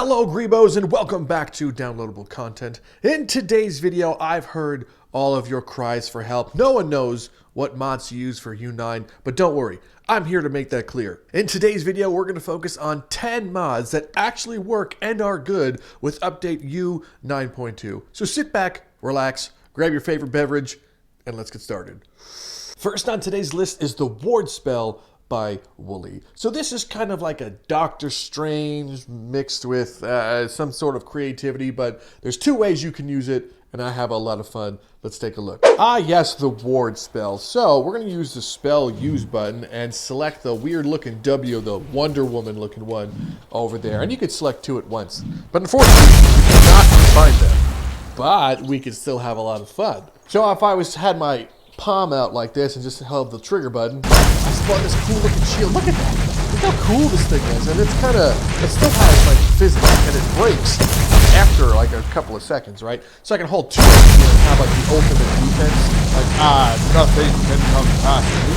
Hello Greebos and welcome back to Downloadable Content. In today's video, I've heard all of your cries for help. No one knows what mods to use for U9, but don't worry, I'm here to make that clear. In today's video, we're going to focus on 10 mods that actually work and are good with update U9.2. So sit back, relax, grab your favorite beverage, and let's get started. First on today's list is the Ward spell by Wully. So this is kind of like a Doctor Strange mixed with some sort of creativity, but there's two ways you can use it, and I have a lot of fun. Let's take a look. Ah, yes, the Ward spell. So we're going to use the spell use button and select the weird looking W, the Wonder Woman looking one over there. And you could select two at once. But unfortunately, we cannot combine them. But we could still have a lot of fun. So if I had my palm out like this and just held the trigger button, I spawned this cool looking shield. Look at that. Look how cool this thing is. And it still has like physics and it breaks after like a couple of seconds, right? So I can hold two and have like the ultimate defense. Like, nothing can come past me.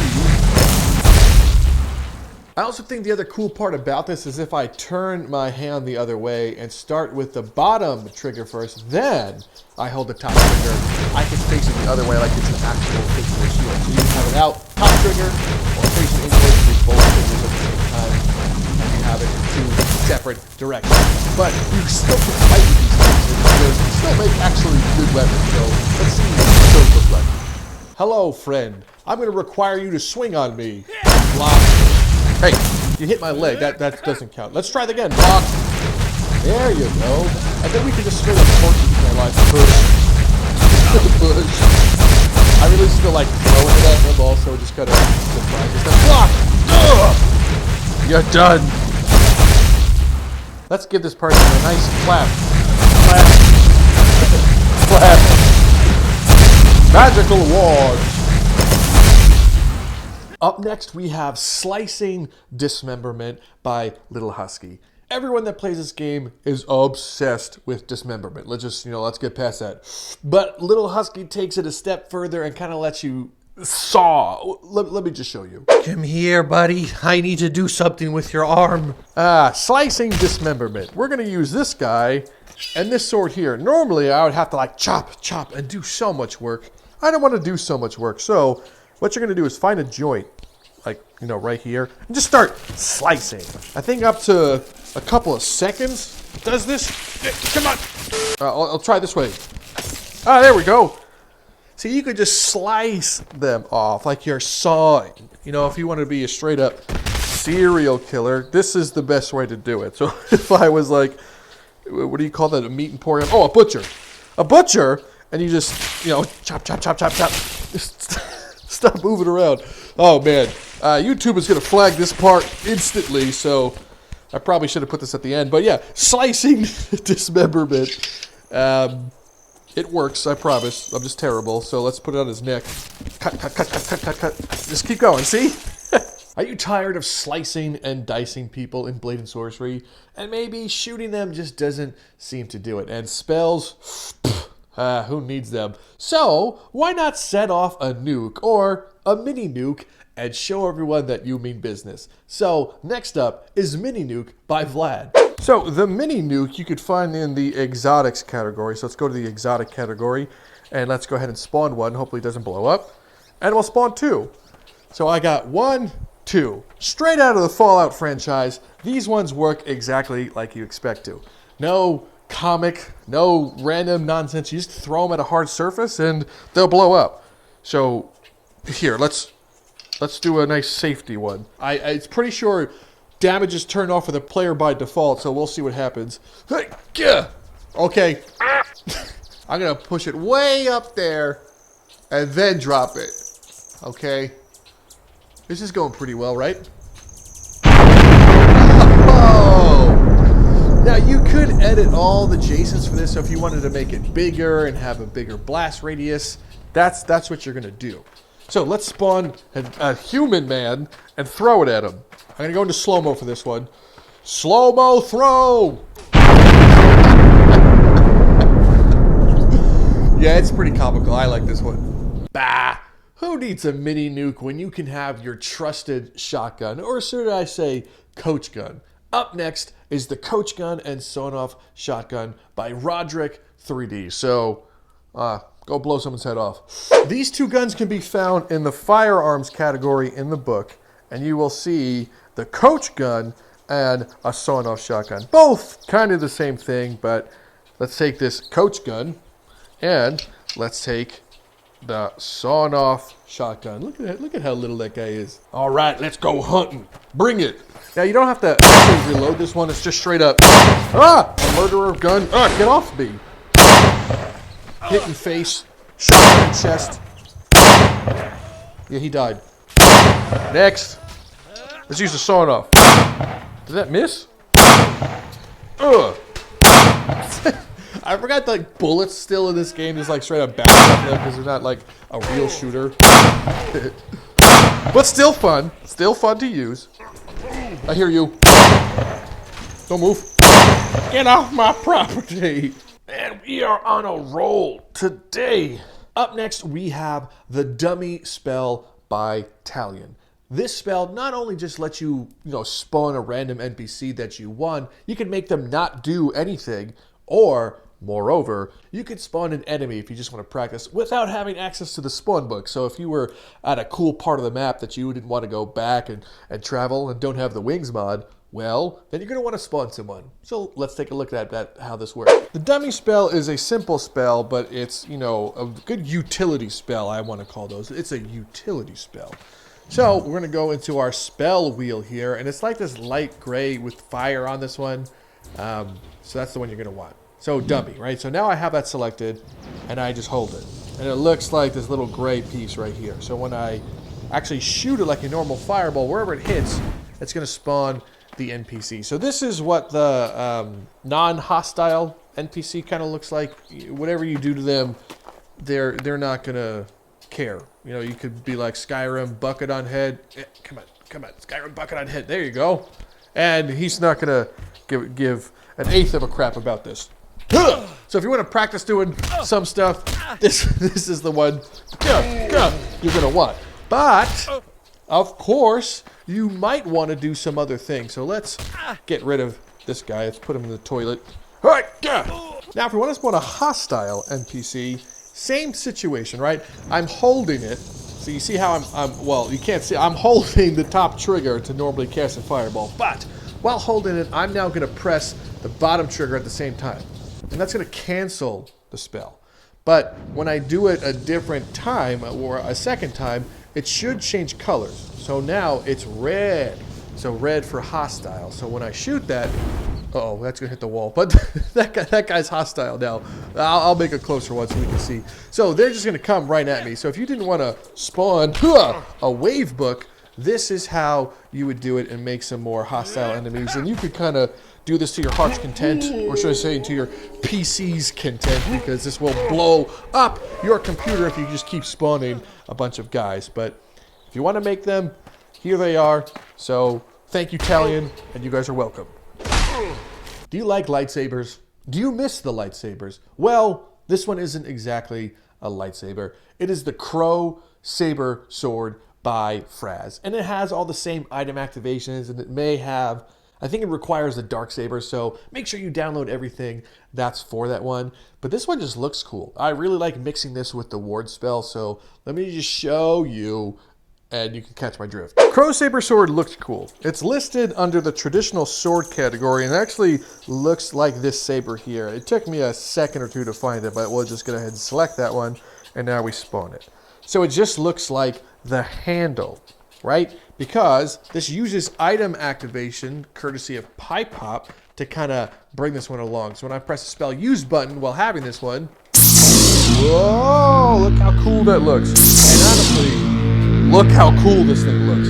I also think the other cool part about this is if I turn my hand the other way and start with the bottom trigger first, then I hold the top trigger, I can face it the other way like it's an actual physical shield. So you can have it out, top trigger, or facing inwards with both fingers at the same time, and you have it in two separate directions. But you still can fight with these things, because you still make actually good weapons, so let's see what those look like. Hello, friend. I'm going to require you to swing on me. Block. Hey, you hit my leg. That doesn't count. Let's try it again. Block. There you go. And then we can just straight up torch each other like push. Push. I really just feel like throwing it at them also just kind of surprises them. Block! Ugh! You're done. Let's give this person a nice clap. Clap. Clap. Magical awards. Up next, we have Slicing Dismemberment by Lilhusky. Everyone that plays this game is obsessed with dismemberment. Let's get past that. But Lilhusky takes it a step further and kind of lets you saw. Let me just show you. Come here, buddy. I need to do something with your arm. Slicing Dismemberment. We're going to use this guy and this sword here. Normally, I would have to like chop, and do so much work. I don't want to do so much work, so what you're going to do is find a joint, like, right here, and just start slicing. I think up to a couple of seconds does this. Come on. I'll try this way. There we go. See, you could just slice them off like you're sawing. If you want to be a straight up serial killer, this is the best way to do it. So if I was like, what do you call that, a meat emporium? Oh, a butcher. A butcher, and you just, chop. Stop moving around. Oh, man. YouTube is going to flag this part instantly, so I probably should have put this at the end. But yeah, slicing dismemberment. It works, I promise. I'm just terrible, so let's put it on his neck. Cut. Just keep going, see? Are you tired of slicing and dicing people in Blade and Sorcery? And maybe shooting them just doesn't seem to do it. And spells? Who needs them? So, why not set off a nuke or a mini nuke and show everyone that you mean business? So, next up is Mini Nuke by Vlad. So, the mini nuke you could find in the exotics category. So, let's go to the exotic category and let's go ahead and spawn one. Hopefully it doesn't blow up. And we'll spawn two. So, I got 1, 2. Straight out of the Fallout franchise, these ones work exactly like you expect to. No comic, no random nonsense. You just throw them at a hard surface and they'll blow up. So here, let's do a nice safety one. It's pretty sure damage is turned off for the player by default, so we'll see what happens. Okay. I'm gonna push it way up there and then drop it. Okay. This is going pretty well, right? Oh! Now, you could edit all the Jasons for this, so if you wanted to make it bigger and have a bigger blast radius, that's what you're going to do. So, let's spawn a human man and throw it at him. I'm going to go into slow-mo for this one. Slow-mo throw! Yeah, it's pretty comical. I like this one. Bah! Who needs a mini nuke when you can have your trusted shotgun, or should I say, coach gun? Up next is the Coach Gun and Sawn-Off Shotgun by Roderick 3D. So, go blow someone's head off. These two guns can be found in the firearms category in the book, and you will see the Coach Gun and a Sawn-Off Shotgun. Both kind of the same thing, but let's take this Coach Gun and let's take the Sawn-Off Shotgun. Look at how little that guy is. All right, let's go hunting. Bring it. Now, you don't have to actually reload this one. It's just straight up, a murderer gun. Get off me. Hit in face, shot in chest. Yeah, he died. Next, let's use the Sawn-Off. Did that miss? I forgot the bullets still in this game. Just like straight up bounce off them because they're not like a real shooter. But still fun. Still fun to use. I hear you. Don't move. Get off my property. And we are on a roll today. Up next, we have the Dummy Spell by Talion. This spell not only just lets you, spawn a random NPC that you won, you can make them not do anything, or, moreover, you could spawn an enemy if you just want to practice without having access to the spawn book. So if you were at a cool part of the map that you didn't want to go back and travel and don't have the wings mod, well, then you're going to want to spawn someone. So let's take a look at how this works. The Dummy Spell is a simple spell, but it's, a good utility spell, I want to call those. It's a utility spell. So we're going to go into our spell wheel here, and it's like this light gray with fire on this one. So that's the one you're going to want. So dummy, right? So now I have that selected, and I just hold it. And it looks like this little gray piece right here. So when I actually shoot it like a normal fireball, wherever it hits, it's going to spawn the NPC. So this is what the non-hostile NPC kind of looks like. Whatever you do to them, they're not going to care. You could be like Skyrim, bucket on head. Come on, Skyrim, bucket on head. There you go. And he's not going to give an eighth of a crap about this. So if you want to practice doing some stuff, this is the one you're going to want. But, of course, you might want to do some other things. So let's get rid of this guy. Let's put him in the toilet. All right, now if we want to spawn a hostile NPC, same situation, right? I'm holding it. So you see how well, you can't see. I'm holding the top trigger to normally cast a fireball. But while holding it, I'm now going to press the bottom trigger at the same time. And that's going to cancel the spell. But when I do it a different time, or a second time, it should change colors. So now it's red. So red for hostile. So when I shoot that, uh-oh, that's going to hit the wall. But that guy's hostile now. I'll make a closer one so we can see. So they're just going to come right at me. So if you didn't want to spawn a wave book, this is how you would do it and make some more hostile enemies. And you could kind of do this to your heart's content, or should I say to your PC's content, because this will blow up your computer if you just keep spawning a bunch of guys. But if you want to make them, here they are. So thank you, Talion, and you guys are welcome. Do you like lightsabers? Do you miss the lightsabers? Well, this one isn't exactly a lightsaber. It is the Crow Saber Sword by Fraz. And it has all the same item activations, and it may have, I think it requires a dark saber, so make sure you download everything that's for that one. But this one just looks cool. I really like mixing this with the ward spell, so let me just show you, and you can catch my drift. Crow Saber Sword looks cool. It's listed under the traditional sword category, and it actually looks like this saber here. It took me a second or two to find it, but we'll just go ahead and select that one, and now we spawn it. So it just looks like the handle, right? Because this uses item activation, courtesy of Pipe Hop, to kind of bring this one along. So when I press the spell use button while having this one, whoa, look how cool that looks. And honestly, look how cool this thing looks.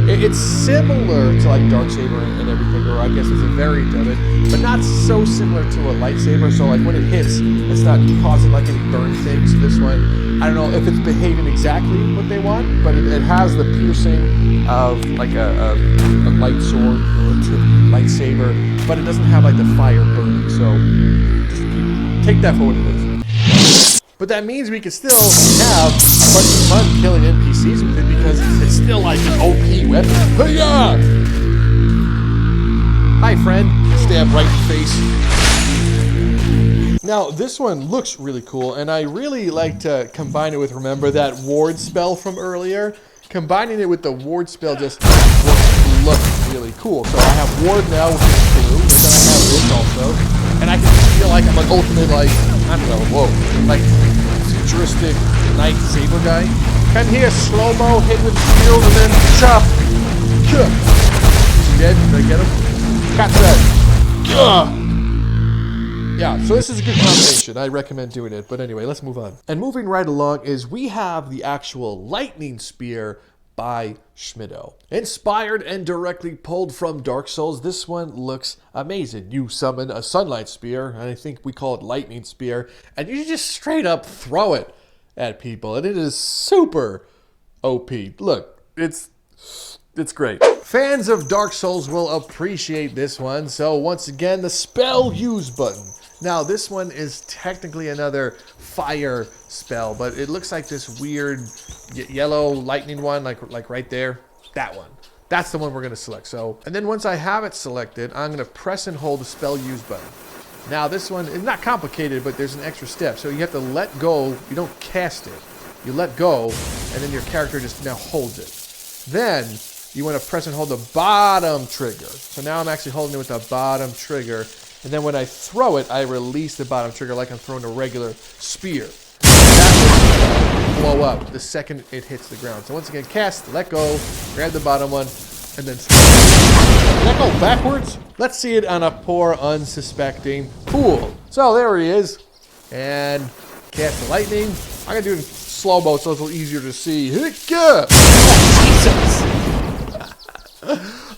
It's similar to like Darksaber and everything, or I guess it's a variant of it, but not so similar to a lightsaber. So like when it hits, it's not causing like any burn things. This one, I don't know if it's behaving exactly what they want, but it has the piercing of like a light sword or a lightsaber, but it doesn't have like the fire burning. So just take that for what it is. But that means we can still have a bunch of fun killing NPCs with it because it's still like an OP weapon. Hey-ya! Hi, friend. Stab right in the face. Now, this one looks really cool, and I really like to combine it with, remember that ward spell from earlier? Combining it with the ward spell just looks really cool. So I have ward now, which is blue, and then I have this also. And I can feel like I'm an ultimate, like, I don't know, whoa, like futuristic knight Saber guy. Come here, slow-mo, hit with shield, and then chop. Is he dead? Did I get him? Got that. Yeah, so this is a good combination. I recommend doing it. But anyway, let's move on. And moving right along is we have the actual lightning spear by Schmitto. Inspired and directly pulled from Dark Souls, this one looks amazing. You summon a sunlight spear, and I think we call it lightning spear, and you just straight up throw it at people, and it is super OP. Look, it's great. Fans of Dark Souls will appreciate this one. So once again, the spell use button. Now this one is technically another fire spell, but it looks like this weird yellow lightning one, like right there. That one. That's the one we're gonna select. So, and then once I have it selected, I'm gonna press and hold the spell use button. Now this one is not complicated, but there's an extra step. So you have to let go. You don't cast it. You let go, and then your character just now holds it. Then you want to press and hold the bottom trigger. So now I'm actually holding it with the bottom trigger. And then when I throw it, I release the bottom trigger like I'm throwing a regular spear. That will blow up the second it hits the ground. So once again, cast, let go, grab the bottom one, and then throw. Did that go backwards? Let's see it on a poor, unsuspecting fool. So there he is. And cast the lightning. I'm going to do it in slow-mo so it's a little easier to see. Oh, Jesus!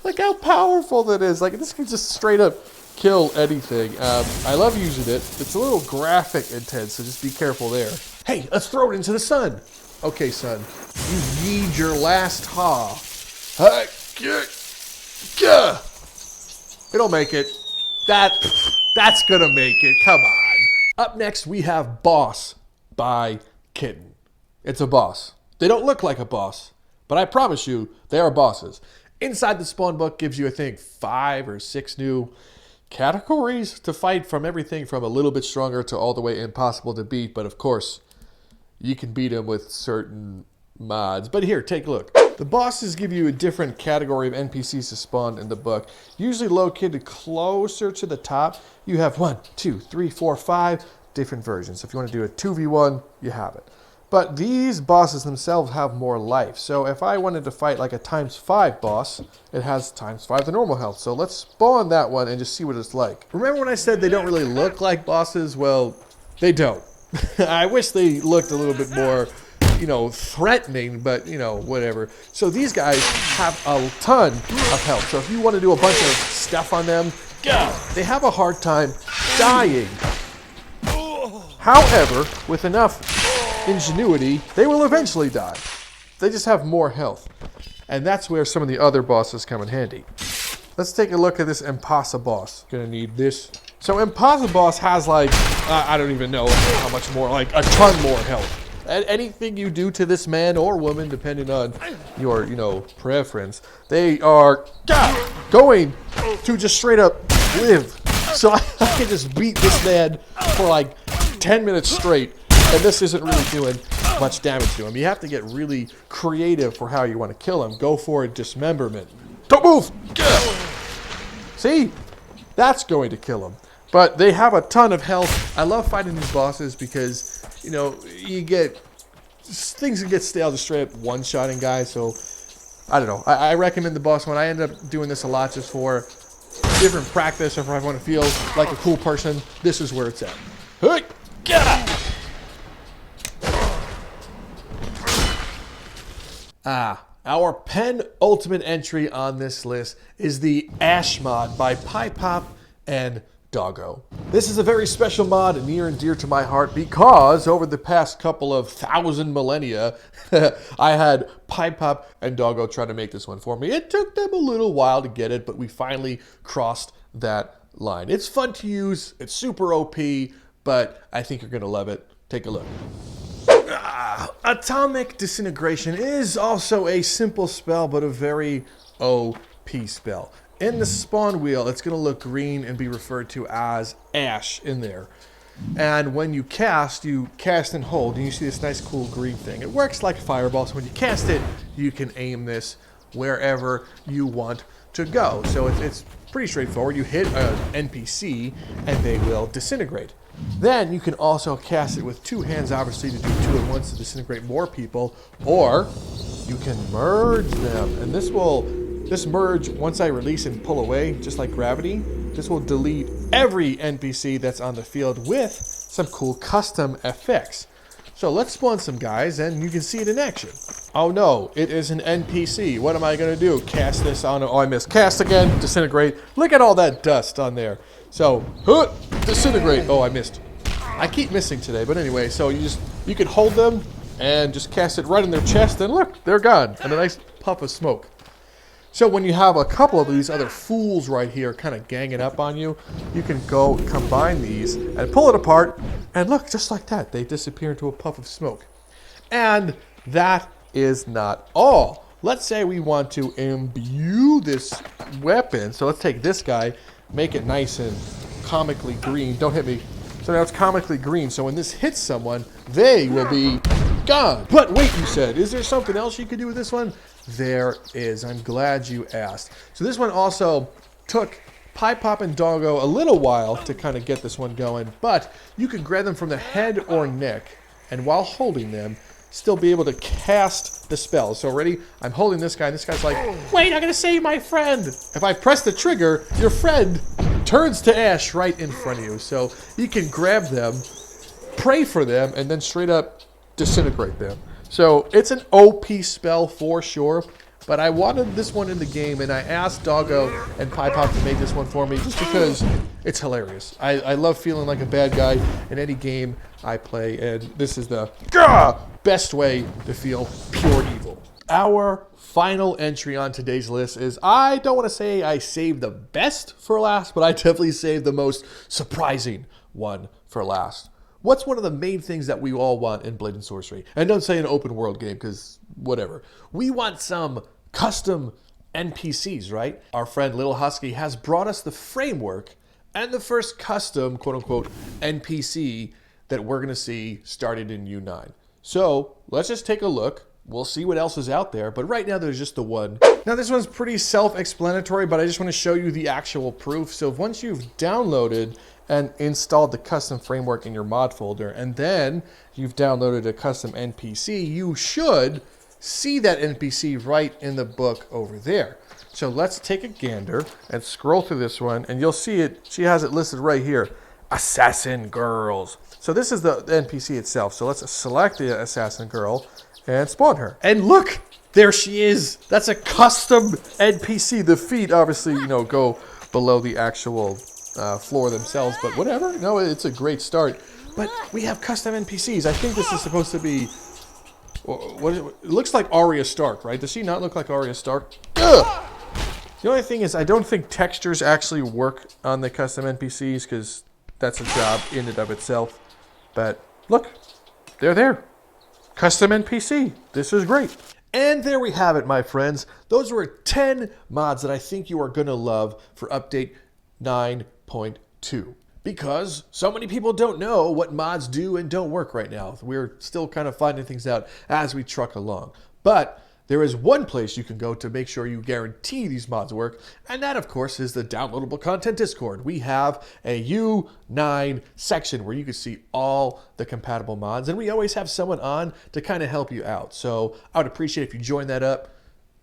Look how powerful that is. Like, this can just straight up kill anything. I love using it. It's a little graphic intense, so just be careful there. Hey, let's throw it into the sun. Okay, son. You need your last ha. It'll make it. That's gonna make it. Come on. Up next, we have Boss by Kxtten. It's a boss. They don't look like a boss, but I promise you, they are bosses. Inside the spawn book gives you, I think, 5 or 6 new categories to fight, from everything from a little bit stronger to all the way impossible to beat. But of course, you can beat them with certain mods. But here, take a look. The bosses give you a different category of NPCs to spawn in the book, usually located closer to the top. You have 1, 2, 3, 4, 5 different versions. So if you want to do a 2v1, you have it. But these bosses themselves have more life. So if I wanted to fight like a ×5 boss, it has ×5 the normal health. So let's spawn that one and just see what it's like. Remember when I said they don't really look like bosses? Well, they don't. I wish they looked a little bit more, you know, threatening, but, you know, whatever. So these guys have a ton of health. So if you want to do a bunch of stuff on them, they have a hard time dying. However, with enough ingenuity, they will eventually die. They just have more health. And that's where some of the other bosses come in handy. Let's take a look at this Impossible boss. Gonna need this. So Impossible boss has like, I don't even know how much more, like a ton more health. And anything you do to this man or woman, depending on your, you know, preference, they are going to just straight up live. So I can just beat this man for like 10 minutes straight, and this isn't really doing much damage to him. You have to get really creative for how you want to kill him. Go for a dismemberment. Don't move! See? That's going to kill him. But they have a ton of health. I love fighting these bosses because, you know, you get... things can get stale just straight up one-shotting guys, so... I don't know. I recommend the boss one. I end up doing this a lot just for different practice, or if I want to feel like a cool person. This is where it's at. Hey! Our penultimate entry on this list is the Ash mod by Pop and Doggo. This is a very special mod, near and dear to my heart, because over the past couple of thousand millennia, I had Pop and Doggo try to make this one for me. It took them a little while to get it, but we finally crossed that line. It's fun to use, it's super OP, but I think you're going to love it. Take a look. Atomic Disintegration is also a simple spell, but a very OP spell. in the spawn wheel, it's going to look green and be referred to as ash in there. And when you cast and hold, and you see this nice cool green thing. It works like a fireball, so when you cast it, you can aim this wherever you want to go. So it's pretty straightforward. You hit an NPC, and they will disintegrate. Then you can also cast it with two hands, obviously, to do two at once to disintegrate more people, or you can merge them. And this merge, once I release and pull away, just like gravity, this will delete every NPC that's on the field with some cool custom effects. So let's spawn some guys, and you can see it in action. Oh no, it is an NPC. What am I going to do? Cast this on... Oh, I missed. Cast again, disintegrate. Look at all that dust on there. So, disintegrate. Oh, I missed. I keep missing today, but anyway, so you can hold them and just cast it right in their chest, and look, they're gone. And a nice puff of smoke. So when you have a couple of these other fools right here kind of ganging up on you, you can go combine these and pull it apart, and look, just like that, they disappear into a puff of smoke. And that is not all. Let's say we want to imbue this weapon. So let's take this guy, make it nice and comically green. Don't hit me. So now it's comically green. So when this hits someone, they will be gone. But wait, you said, is there something else you could do with this one? There is. I'm glad you asked. So this one also took Pie Pop and Doggo a little while to kind of get this one going, but you can grab them from the head or neck, and while holding them, still be able to cast the spell. So ready? I'm holding this guy, and this guy's like, wait, I'm going to save my friend. If I press the trigger, your friend turns to ash right in front of you. So you can grab them, pray for them, and then straight up disintegrate them. So it's an OP spell for sure, but I wanted this one in the game, and I asked Doggo and Pie Pop to make this one for me just because it's hilarious. I love feeling like a bad guy in any game I play, and this is the best way to feel pure evil. Our final entry on today's list is, I don't want to say I saved the best for last, but I definitely saved the most surprising one for last. What's one of the main things that we all want in Blade and Sorcery? And don't say an open world game, because whatever. We want some custom NPCs, right? Our friend Lilhusky has brought us the framework and the first custom, quote-unquote, NPC that we're going to see started in U9. So let's just take a look. We'll see what else is out there, but right now there's just the one. Now this one's pretty self-explanatory, but I just want to show you the actual proof. So once you've downloaded and installed the custom framework in your mod folder, and then you've downloaded a custom NPC, you should see that NPC right in the book over there. So let's take a gander and scroll through this one, and you'll see it. She has it listed right here, Assassin Girls. So this is the NPC itself. So let's select the Assassin Girl and spawn her. And look, there she is. That's a custom NPC. The feet obviously, go below the actual floor themselves, but whatever. No, it's a great start. But we have custom NPCs. I think this is supposed to be... What is it? It looks like Arya Stark, right? Does she not look like Arya Stark? Ugh! The only thing is, I don't think textures actually work on the custom NPCs, because that's a job in and of itself. But look, they're there. Custom NPC. This is great. And there we have it, my friends. Those were 10 mods that I think you are going to love for update 9.2. Because so many people don't know what mods do and don't work right now. We're still kind of finding things out as we truck along. But there is one place you can go to make sure you guarantee these mods work, and that, of course, is the Downloadable Content Discord. We have a U9 section where you can see all the compatible mods, and we always have someone on to kind of help you out. So I would appreciate if you join that up,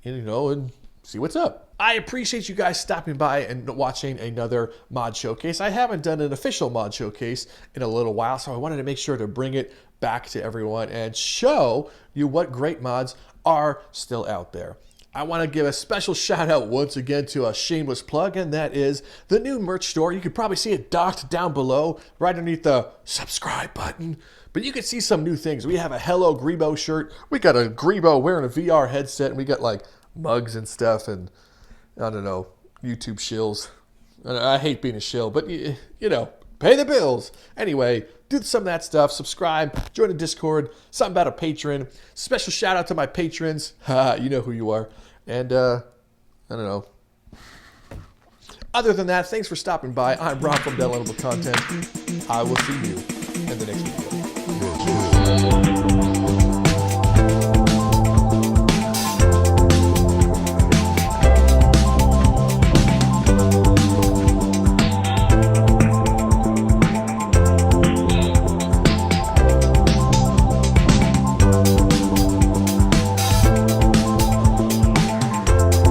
and see what's up. I appreciate you guys stopping by and watching another mod showcase. I haven't done an official mod showcase in a little while, so I wanted to make sure to bring it back to everyone and show you what great mods are still out there. I want to give a special shout out once again to a shameless plug, and that is the new merch store. You can probably see it docked down below right underneath the subscribe button. But you can see some new things. We have a Hello Grebo shirt. We got a Grebo wearing a VR headset, and we got like mugs and stuff, and I don't know, YouTube shills. I hate being a shill, but pay the bills. Anyway, do some of that stuff. Subscribe, join the Discord, something about a patron. Special shout out to my patrons. You know who you are. And I don't know. Other than that, thanks for stopping by. I'm Rob from Downloadable Content. I will see you in the next video.